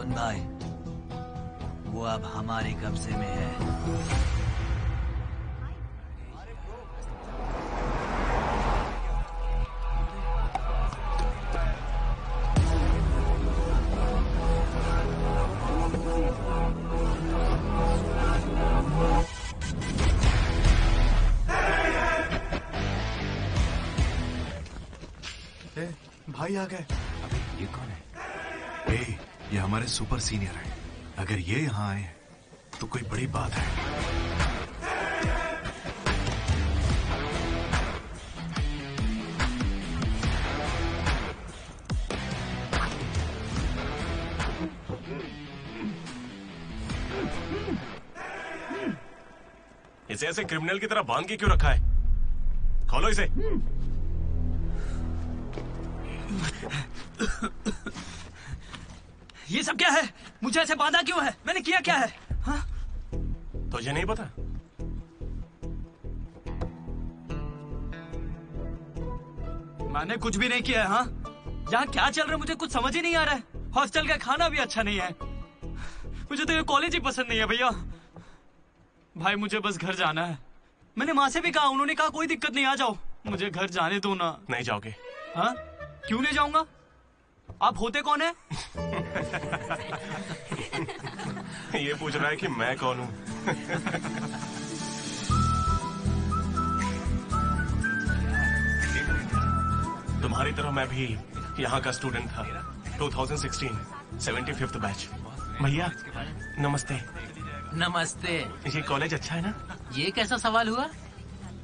सुन भाई, वो अब हमारे कब्जे में है। भाई आ गए। अबे ये कौन है? ये हमारे सुपर सीनियर हैं। अगर ये यहाँ आए तो कोई बड़ी बात है। इसे ऐसे क्रिमिनल की तरह बांध के क्यों रखा है? खोलो इसे। ये सब क्या है? मुझे ऐसे बांधा क्यों है? मैंने किया क्या है? हाँ? तुझे नहीं पता? मैंने कुछ भी नहीं किया है। हाँ? यहाँ क्या चल रहा है मुझे कुछ समझ ही नहीं आ रहा है। हॉस्टल का खाना भी अच्छा नहीं है। मुझे तो ये कॉलेज ही पसंद नहीं है भैया। भाई मुझे बस घर जाना है। मैंने माँ से भी कहा, उन्होंने कहा कोई दिक्कत नहीं, आ जाओ। मुझे घर जाने दो ना। नहीं जाओगे? हाँ? क्यों नहीं जाऊंगा? आप होते कौन है? ये पूछ रहा है कि मैं कौन हूँ। तुम्हारी तरह मैं भी यहाँ का स्टूडेंट था। 2016 75th बैच। भैया नमस्ते। नमस्ते। ये कॉलेज अच्छा है ना? ये कैसा सवाल हुआ?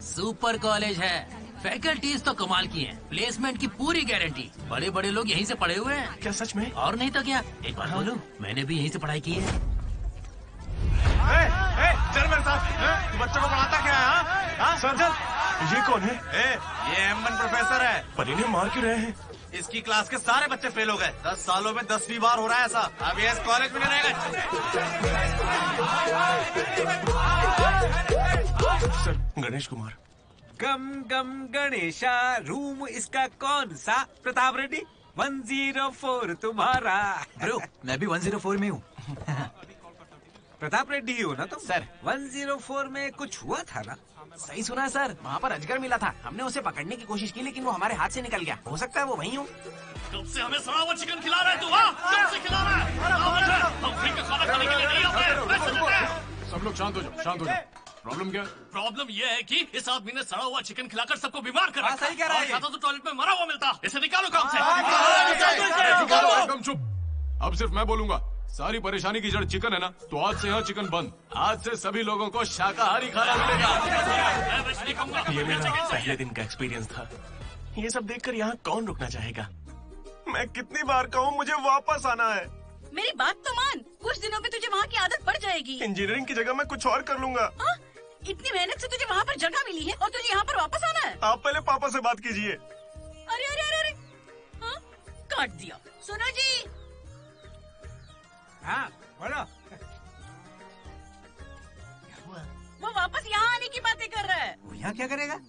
सुपर कॉलेज है। फैकल्टीज तो कमाल की हैं। प्लेसमेंट की पूरी गारंटी। बड़े बड़े लोग यहीं से पढ़े हुए हैं। क्या सच में? और नहीं तो क्या। एक बात बोलूं, मैंने भी यहीं से पढ़ाई की है। चल मेरे साथ। बच्चों को पढ़ाता क्या है? हाँ? सर ये कौन है? ये M1 प्रोफेसर है। पर इन्हें मार क्यों रहे हैं? इसकी क्लास के सारे बच्चे फेल हो गए। 10 सालों में 10वीं बार हो रहा है ऐसा। अब ये इस कॉलेज में नहीं रहेगा। सर गणेश कुमार। गम गम गणेशा। रूम इसका कौन सा? प्रताप रेड्डी 104 तुम्हारा। ब्रो मैं भी 104 में हूँ। प्रताप रेड्डी ही हो ना तुम? सर 104 में कुछ हुआ था ना? सही सुना है सर, वहाँ पर अजगर मिला था। हमने उसे पकड़ने की कोशिश की लेकिन वो हमारे हाथ से निकल गया। हो सकता है वो वही हो। कब से हमें सड़ा हुआ चिकन खिला रहा है तू? कब से खिला रहा है? हम फ्री का खाना खाने के लिए नहीं आते। सब लोग शांत हो जाओ, शांत हो जाओ। प्रॉब्लम क्या है? प्रॉब्लम ये है कि इस आदमी ने सड़ा हुआ चिकन खिलाकर सबको बीमार कर रखा। सही कह रहा है। खाता तो टॉयलेट में मरा हुआ मिलता। इसे निकालो काम से। एकदम चुप। अब सिर्फ मैं बोलूंगा। सारी परेशानी की जड़ चिकन है ना, तो आज से यहाँ चिकन बंद। आज से सभी लोगों को शाकाहारी खाना मिलेगा। ये मेरा पहले दिन का एक्सपीरियंस था। ये सब देखकर यहाँ कौन रुकना चाहेगा? मैं कितनी बार कहूँ मुझे वापस आना है। मेरी बात तो मान, कुछ दिनों में तुझे वहाँ की आदत पड़ जाएगी। इंजीनियरिंग की जगह मैं कुछ और कर लूंगा। इतनी मेहनत से तुझे वहाँ पर जगह मिली है और तुझे यहाँ पर वापस आना है? आप पहले पापा से बात कीजिए। अरे अरे अरे अरे, हाँ? काट दिया। सुनो जी। हाँ बोलो। वो वापस यहाँ आने की बातें कर रहा है। वो यहाँ क्या करेगा?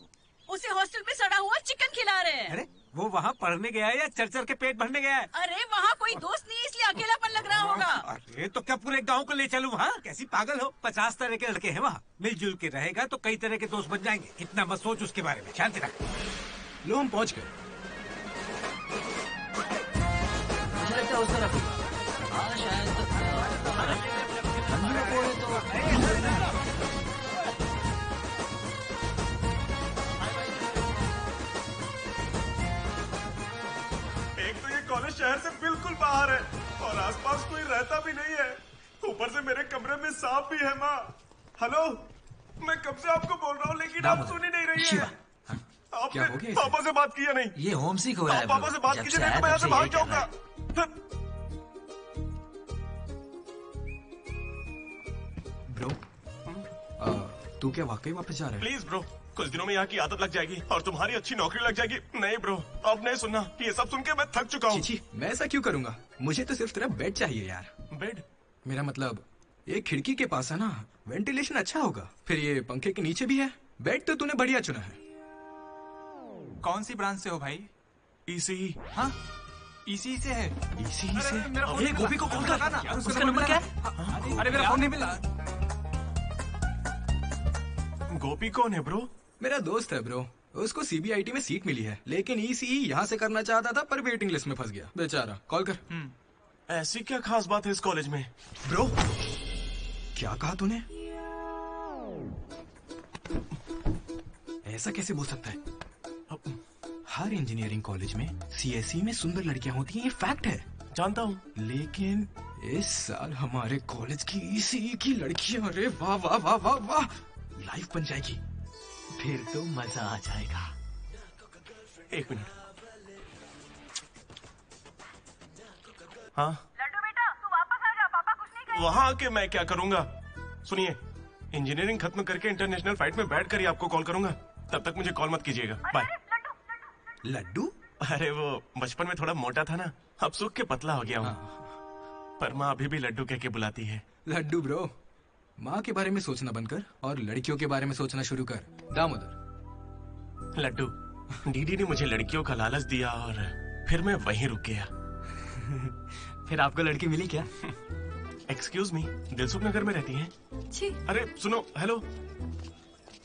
उसे हॉस्टल में सड़ा हुआ चिकन खिला रहे हैं। अरे वो वहाँ पढ़ने गया है या चर के पेट भरने गया है? अरे वहाँ कोई दोस्त नहीं, इसलिए अकेलापन लग रहा होगा। अरे तो क्या पूरे गांव को ले चलूं? हाँ कैसी पागल हो? 50 तरह के लड़के हैं वहाँ। मिलजुल के रहेगा तो कई तरह के दोस्त बन जाएंगे। इतना मत सोच उसके बारे में। शांति रख। लो हम पहुँच गए। मुझे लगता है उस तरफ। हाँ शायद कॉलेज शहर से बिल्कुल बाहर है और आसपास कोई रहता भी नहीं है। ऊपर से मेरे कमरे में सांप भी है। माँ हेलो, मैं कब से आपको बोल रहा हूँ लेकिन आप सुन ही नहीं रही है। आपने पापा से बात किया नहीं? ये होम सिक हो रहा है। पापा से बात कीजिए नहीं तो मैं यहाँ से भाग जाऊंगा। ब्रो तू क्या वाकई वापस जा रहा है? प्लीज ब्रो, कुछ दिनों में यहाँ की आदत लग जाएगी और तुम्हारी अच्छी नौकरी लग जाएगी। नहीं ब्रो, अब नहीं सुनना। ये सब सुन के मैं थक चुका हूँ। मैं ऐसा क्यों करूँगा? मुझे तो सिर्फ तेरा बेड चाहिए यार। बेड? मेरा मतलब ये खिड़की के पास है ना, वेंटिलेशन अच्छा होगा। फिर ये पंखे के नीचे भी है। बेड तो तूने बढ़िया चुना है। कौन सी ब्रांच से हो भाई? ECE। हाँ इसी से है। इसी से ये गोपी को कॉल कर ना, उसका नंबर क्या है? अरे मेरा फोन नहीं मिला। गोपी कौन है ब्रो? मेरा दोस्त है ब्रो। उसको सीबीआईटी में सीट मिली है, लेकिन ईसीई यहाँ से करना चाहता था पर वेटिंग लिस्ट में फंस गया बेचारा। कॉल कर। ऐसी क्या खास बात है इस कॉलेज में? ब्रो क्या कहा तूने? ऐसा कैसे बोल सकता है? हर इंजीनियरिंग कॉलेज में सीएसई में सुंदर लड़कियां होती हैं, ये फैक्ट है। जानता हूँ, लेकिन इस साल हमारे कॉलेज की ईसीई की लड़कियां, अरे वाह वाह वाह वाह वाह, लाइफ बन जाएगी। फिर तो मजा आ जाएगा। एक मिनट। हाँ लड्डू बेटा, तू वापस आ जा, पापा कुछ नहीं करेंगे। वहाँ आके मैं क्या करूँगा? सुनिए, इंजीनियरिंग खत्म करके इंटरनेशनल फ्लाइट में बैठ कर ही आपको कॉल करूंगा। तब तक मुझे कॉल मत कीजिएगा। बाय। लड्डू? अरे वो बचपन में थोड़ा मोटा था ना, अब सूख के पतला हो गया हूँ। पर माँ अभी भी लड्डू कह के बुलाती है। लड्डू ब्रो, माँ के बारे में सोचना बंद कर और लड़कियों के बारे में सोचना शुरू कर। दामोदर। लड्डू, डीडी ने मुझे लड़कियों का लालच दिया और फिर मैं वहीं रुक गया। फिर आपको लड़की मिली क्या? एक्सक्यूज मी, दिलसुख नगर में रहती हैं? अरे सुनो, हेलो।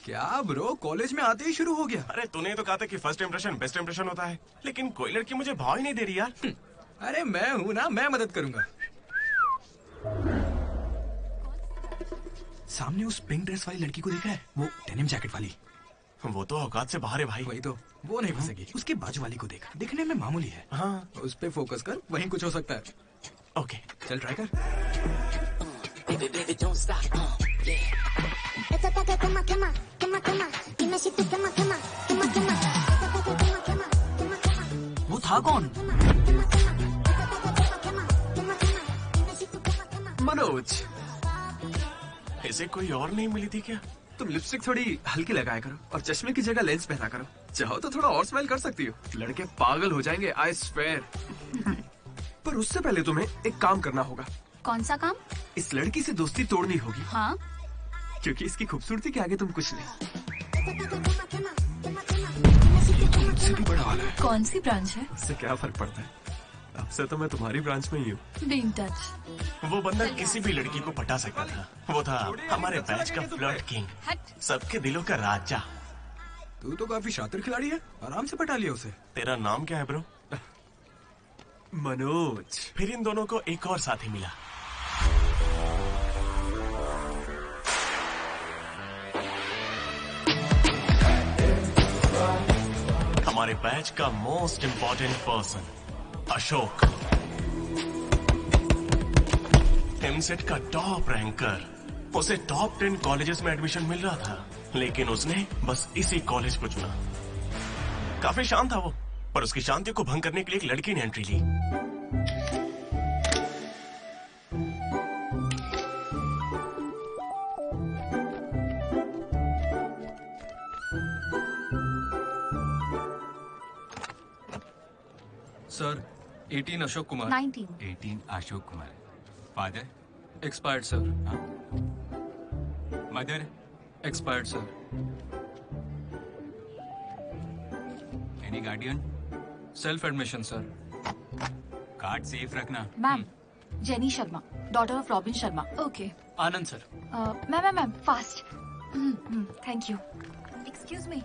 क्या ब्रो, कॉलेज में आते ही शुरू हो गया? अरे तूने तो कहा था कि फर्स्ट इंप्रेशन बेस्ट इंप्रेशन होता है, लेकिन कोई लड़की मुझे भाव ही नहीं दे रही यार। अरे मैं हूँ ना, मैं मदद करूंगा। सामने उस पिंक ड्रेस वाली लड़की को देखा है? वो डेनिम जैकेट वाली। वो तो औकात से बाहर है भाई। वही तो, वो नहीं फंसेगी। उसके बाजू वाली को देख, दिखने में मामूली है। हाँ, उस पे फोकस कर, वहीं कुछ हो सकता है। ओके, चल ट्राई कर। वो था कौन? मनोज। इसे कोई और नहीं मिली थी क्या? तुम लिपस्टिक थोड़ी हल्की लगाया करो और चश्मे की जगह लेंस पहना करो। चाहो तो थोड़ा और स्माइल कर सकती हो, लड़के पागल हो जाएंगे, आई स्वेयर। पर उससे पहले तुम्हें एक काम करना होगा। कौन सा काम? इस लड़की से दोस्ती तोड़नी होगी। हाँ, क्योंकि इसकी खूबसूरती के आगे तुम कुछ नहीं। ये तो मुझसे भी बड़ा वाला है। कौन सी ब्रांच है? इससे क्या फर्क पड़ता है, अब से तो मैं तुम्हारी ब्रांच में ही हूँ। Be in touch. वो बंदा किसी भी लड़की को पटा सकता था। वो था हमारे बैच का फ्लर्ट किंग, सबके दिलों का राजा। तू तो काफी शातिर खिलाड़ी है, आराम से पटा लिया उसे। तेरा नाम क्या है ब्रो? मनोज। फिर इन दोनों को एक और साथी मिला। हमारे बैच का most important person Ashok, EAMCET का टॉप रैंकर। उसे टॉप 10 कॉलेजेस में एडमिशन मिल रहा था, लेकिन उसने बस इसी कॉलेज को चुना। काफी शांत था वो, पर उसकी शांति को भंग करने के लिए एक लड़की ने एंट्री ली। Sir, 18 Ashok Kumar. 19 Ashok Kumar. Father? Expired sir. Mother? Expired sir. Any guardian? Self admission sir. Card safe रखना। Ma'am, Jenny Sharma, daughter of Robin Sharma. Okay. Anand sir. Ma'am fast. Thank you. Excuse me,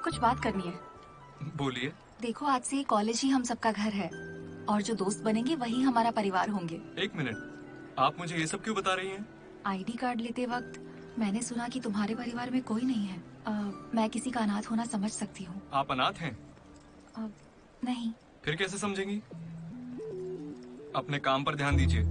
कुछ बात करनी है। बोलिए। देखो, आज से कॉलेज ही हम सबका घर है और जो दोस्त बनेंगे वही हमारा परिवार होंगे। एक मिनट, आप मुझे ये सब क्यों बता रही हैं? आईडी कार्ड लेते वक्त मैंने सुना कि तुम्हारे परिवार में कोई नहीं है। मैं किसी का अनाथ होना समझ सकती हूँ। आप अनाथ हैं? नहीं। फिर कैसे समझेंगी? अपने काम पर ध्यान दीजिए।